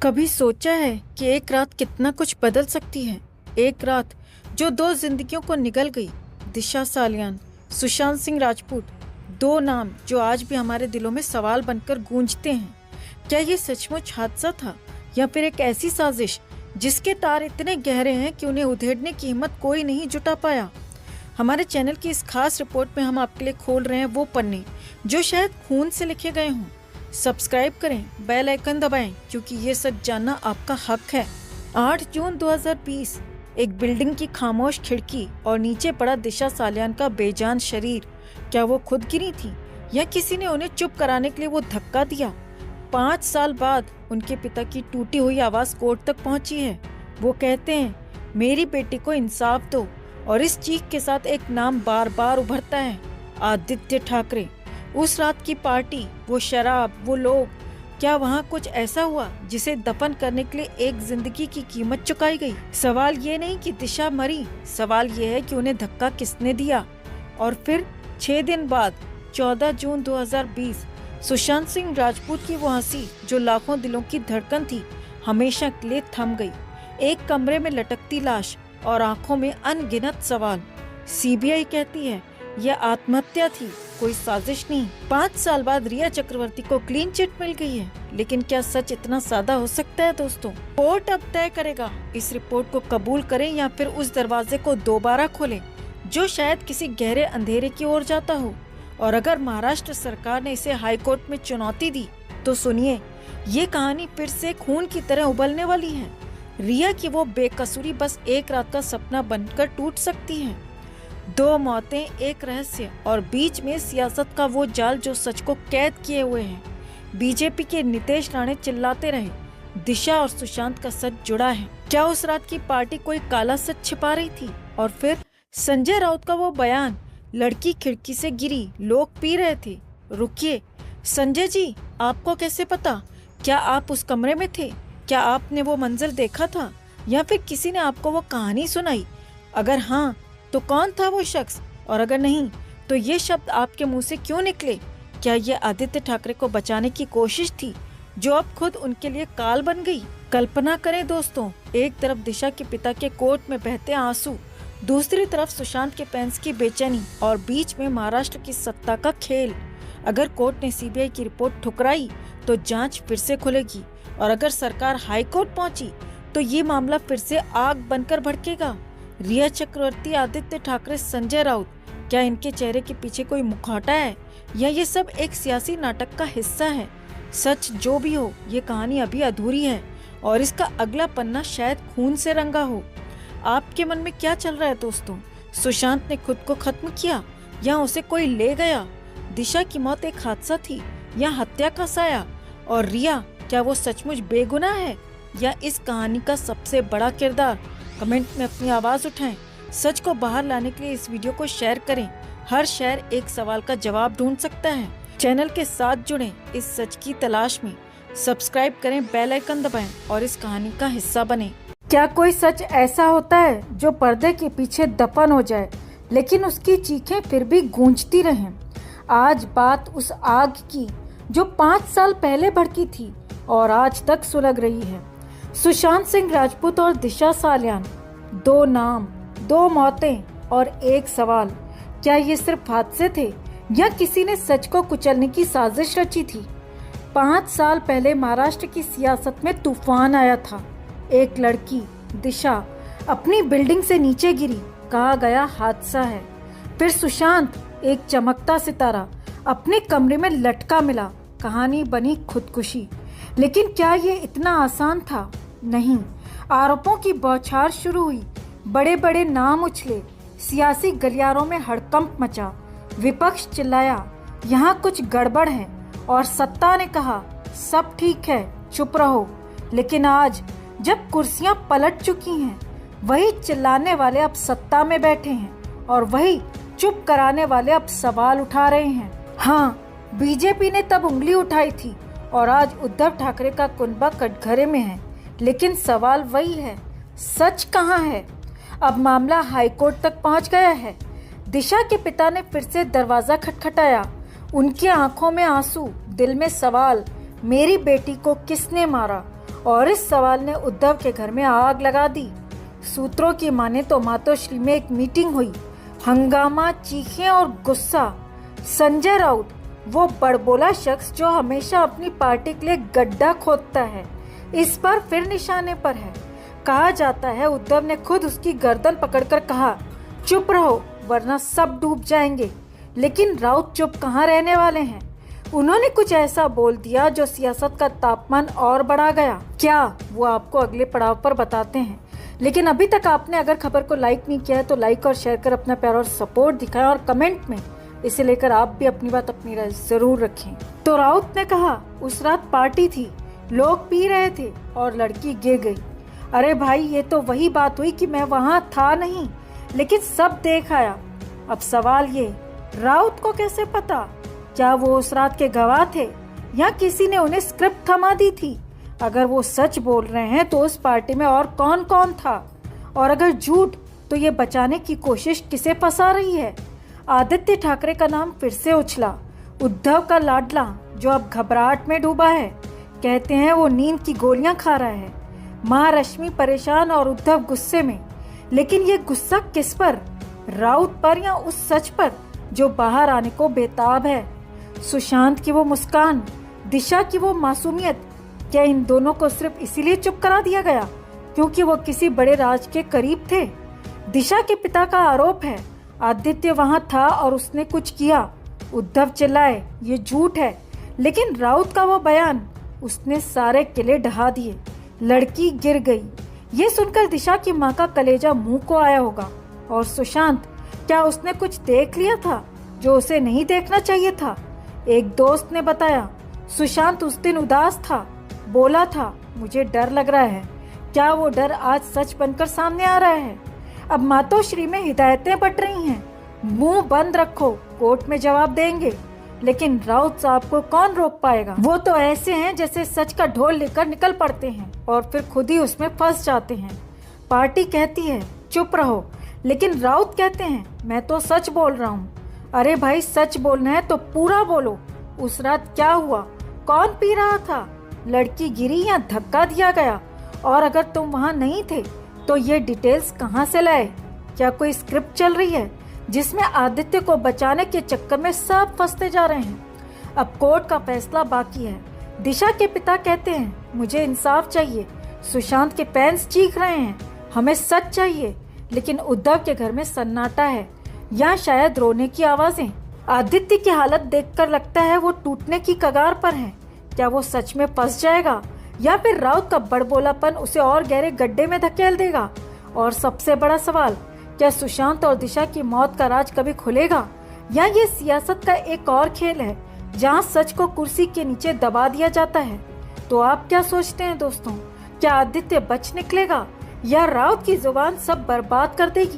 कभी सोचा है कि एक रात कितना कुछ बदल सकती है। एक रात जो दो जिंदगियों को निगल गई। दिशा सालियान, सुशांत सिंह राजपूत, दो नाम जो आज भी हमारे दिलों में सवाल बनकर गूंजते हैं। क्या ये सचमुच हादसा था या फिर एक ऐसी साजिश जिसके तार इतने गहरे हैं कि उन्हें उधेड़ने की हिम्मत कोई नहीं जुटा पाया। हमारे चैनल की इस खास रिपोर्ट में हम आपके लिए खोल रहे हैं वो पन्ने जो शायद खून से लिखे गए हों। सब्सक्राइब करें, बेल आइकन दबाएं, क्योंकि ये सच जानना आपका हक है। 8 जून 2020, एक बिल्डिंग की खामोश खिड़की और नीचे पड़ा दिशा सालियान का बेजान शरीर। क्या वो खुद गिरी थी या किसी ने उन्हें चुप कराने के लिए वो धक्का दिया? 5 साल बाद उनके पिता की टूटी हुई आवाज कोर्ट तक पहुंची है। वो कहते हैं, मेरी बेटी को इंसाफ दो। और इस चीख के साथ एक नाम बार बार उभरता है, आदित्य ठाकरे। उस रात की पार्टी, वो शराब, वो लोग, क्या वहाँ कुछ ऐसा हुआ जिसे दफन करने के लिए एक जिंदगी की कीमत चुकाई गई? सवाल ये नहीं कि दिशा मरी, सवाल ये है कि उन्हें धक्का किसने दिया। और फिर 6 दिन बाद 14 जून 2020, सुशांत सिंह राजपूत की वो हंसी जो लाखों दिलों की धड़कन थी, हमेशा के लिए थम गई। एक कमरे में लटकती लाश और आंखों में अनगिनत सवाल। सीबीआई कहती है यह आत्महत्या थी, कोई साजिश नहीं। 5 साल बाद रिया चक्रवर्ती को क्लीन चिट मिल गई है, लेकिन क्या सच इतना सादा हो सकता है दोस्तों? कोर्ट अब तय करेगा, इस रिपोर्ट को कबूल करें या फिर उस दरवाजे को दोबारा खोलें जो शायद किसी गहरे अंधेरे की ओर जाता हो। और अगर महाराष्ट्र सरकार ने इसे हाई कोर्ट में चुनौती दी तो सुनिए, ये कहानी फिर से खून की तरह उबलने वाली है। रिया की वो बेकसूरी बस एक रात का सपना बनकर टूट सकती है। 2 मौतें, एक रहस्य और बीच में सियासत का वो जाल जो सच को कैद किए हुए है। बीजेपी के नीतीश राणे चिल्लाते रहे, दिशा और सुशांत का सच जुड़ा है। क्या उस रात की पार्टी कोई काला सच छिपा रही थी? और फिर संजय राउत का वो बयान, लड़की खिड़की से गिरी, लोग पी रहे थे। रुकिए संजय जी, आपको कैसे पता? क्या आप उस कमरे में थे? क्या आपने वो मंजर देखा था या फिर किसी ने आपको वो कहानी सुनाई? अगर हाँ, तो कौन था वो शख्स? और अगर नहीं, तो ये शब्द आपके मुंह से क्यों निकले? क्या ये आदित्य ठाकरे को बचाने की कोशिश थी जो अब खुद उनके लिए काल बन गई? कल्पना करें दोस्तों, एक तरफ दिशा के पिता के कोर्ट में बहते आंसू, दूसरी तरफ सुशांत के फैंस की बेचैनी और बीच में महाराष्ट्र की सत्ता का खेल। अगर कोर्ट ने सीबीआई की रिपोर्ट ठुकराई तो जांच फिर से खुलेगी, और अगर सरकार हाई कोर्ट पहुंची तो ये मामला फिर से आग बनकर भड़केगा। रिया चक्रवर्ती, आदित्य ठाकरे, संजय राउत, क्या इनके चेहरे के पीछे कोई मुखौटा है या ये सब एक सियासी नाटक का हिस्सा है? सच जो भी हो, ये कहानी अभी अधूरी है और इसका अगला पन्ना शायद खून से रंगा हो। आपके मन में क्या चल रहा है दोस्तों? सुशांत ने खुद को खत्म किया या उसे कोई ले गया? दिशा की मौत एक हादसा थी या हत्या का साया? और रिया, क्या वो सचमुच बेगुनाह है या इस कहानी का सबसे बड़ा किरदार? कमेंट में अपनी आवाज उठाएं। सच को बाहर लाने के लिए इस वीडियो को शेयर करें। हर शेयर एक सवाल का जवाब ढूंढ सकता है। चैनल के साथ जुड़ें इस सच की तलाश में। सब्सक्राइब करें, बेल आइकन दबाएं और इस कहानी का हिस्सा बनें। क्या कोई सच ऐसा होता है जो पर्दे के पीछे दफन हो जाए लेकिन उसकी चीखें फिर भी गूंजती रहें? आज बात उस आग की जो 5 साल पहले भड़की थी और आज तक सुलग रही है। सुशांत सिंह राजपूत और दिशा सालियान, 2 नाम, 2 मौतें और एक सवाल। क्या ये सिर्फ हादसे थे या किसी ने सच को कुचलने की साजिश रची थी? 5 साल पहले महाराष्ट्र की सियासत में तूफान आया था। एक लड़की, दिशा, अपनी बिल्डिंग से नीचे गिरी, कहा गया हादसा है। फिर सुशांत, एक चमकता सितारा, अपने कमरे में लटका मिला, कहानी बनी खुदकुशी। लेकिन क्या ये इतना आसान था? नहीं। आरोपों की बौछार शुरू हुई, बड़े बड़े नाम उछले, सियासी गलियारों में हड़कंप मचा, विपक्ष चिल्लाया यहाँ कुछ गड़बड़ है, और सत्ता ने कहा सब ठीक है, चुप रहो। लेकिन आज जब कुर्सियां पलट चुकी हैं, वही चिल्लाने वाले अब सत्ता में बैठे हैं और वही चुप कराने वाले अब सवाल उठा रहे हैं। हाँ, बीजेपी ने तब उंगली उठाई थी और आज उद्धव ठाकरे का कुनबा कटघरे में है। लेकिन सवाल वही है, सच कहाँ है? अब मामला हाईकोर्ट तक पहुंच गया है। दिशा के पिता ने फिर से दरवाजा खटखटाया। उनकी आंखों में आंसू, दिल में सवाल, मेरी बेटी को किसने मारा? और इस सवाल ने उद्धव के घर में आग लगा दी। सूत्रों की माने तो मातोश्री में एक मीटिंग हुई। हंगामा, चीखें और गुस्सा। संजय राउत, वो बड़बोला शख्स जो हमेशा अपनी पार्टी के लिए गड्ढा खोदता है, इस बार फिर निशाने पर है। कहा जाता है उद्धव ने खुद उसकी गर्दन पकड़कर कहा, चुप रहो वरना सब डूब जाएंगे। लेकिन राउत चुप कहाँ रहने वाले हैं। उन्होंने कुछ ऐसा बोल दिया जो सियासत का तापमान और बढ़ा गया। क्या, वो आपको अगले पड़ाव पर बताते हैं। लेकिन अभी तक आपने अगर खबर को लाइक नहीं किया है तो लाइक और शेयर कर अपना प्यार और सपोर्ट दिखाएं और कमेंट में इसे लेकर आप भी अपनी बात, अपनी राय जरूर रखें। तो राउत ने कहा, उस रात पार्टी थी, लोग पी रहे थे और लड़की गिर गई। अरे भाई, ये तो वही बात हुई कि मैं वहां था नहीं, लेकिन सब देख आया। अब सवाल ये, राउत को कैसे पता? क्या वो उस रात के गवाह थे या किसी ने उन्हें स्क्रिप्ट थमा दी थी? अगर वो सच बोल रहे हैं तो उस पार्टी में और कौन कौन था, और अगर झूठ तो ये बचाने की कोशिश किसे फंसा रही है? आदित्य ठाकरे का नाम फिर से उछला। उद्धव का लाडला जो अब घबराहट में डूबा है। कहते हैं वो नींद की गोलियां खा रहा है। महारश्मि परेशान और उद्धव गुस्से में। लेकिन ये गुस्सा किस पर? राउत पर या उस सच पर जो बाहर आने को बेताब है? सुशांत की वो मुस्कान, दिशा की वो मासूमियत, क्या इन दोनों को सिर्फ इसीलिए चुप करा दिया गया क्योंकि वो किसी बड़े राज के करीब थे? दिशा के पिता का आरोप है आदित्य वहां था और उसने कुछ किया। उद्धव चिल्लाए, ये झूठ है। लेकिन राउत का वो बयान, उसने सारे किले ढहा दिए, लड़की गिर गई। ये सुनकर दिशा की माँ का कलेजा मुंह को आया होगा। और सुशांत, क्या उसने कुछ देख लिया था जो उसे नहीं देखना चाहिए था? एक दोस्त ने बताया, सुशांत उस दिन उदास था, बोला था मुझे डर लग रहा है। क्या वो डर आज सच बनकर सामने आ रहा है? अब मातोश्री में हिदायतें बट रही हैं, मुंह बंद रखो, कोर्ट में जवाब देंगे। लेकिन राउत साहब को कौन रोक पाएगा? वो तो ऐसे हैं जैसे सच का ढोल लेकर निकल पड़ते हैं और फिर खुद ही उसमें फंस जाते हैं। पार्टी कहती है चुप रहो, लेकिन राउत कहते हैं मैं तो सच बोल रहा हूँ। अरे भाई, सच बोलना है तो पूरा बोलो। उस रात क्या हुआ? कौन पी रहा था? लड़की गिरी या धक्का दिया गया? और अगर तुम वहां नहीं थे तो ये डिटेल्स कहां से लाए? क्या कोई स्क्रिप्ट चल रही है जिसमें आदित्य को बचाने के चक्कर में सब फंसते जा रहे हैं? अब कोर्ट का फैसला बाकी है। दिशा के पिता कहते हैं मुझे इंसाफ चाहिए। सुशांत के पेरेंट्स चीख रहे हैं हमें सच चाहिए। लेकिन उद्धव के घर में सन्नाटा है या शायद रोने की आवाजें। आदित्य की हालत देखकर लगता है वो टूटने की कगार पर है। क्या वो सच में फंस जाएगा या फिर राउत का बड़बोलापन उसे और गहरे गड्ढे में धकेल देगा? और सबसे बड़ा सवाल, क्या सुशांत और दिशा की मौत का राज कभी खुलेगा या ये सियासत का एक और खेल है जहां सच को कुर्सी के नीचे दबा दिया जाता है? तो आप क्या सोचते हैं दोस्तों? क्या आदित्य बच निकलेगा या राउत की जुबान सब बर्बाद कर देगी?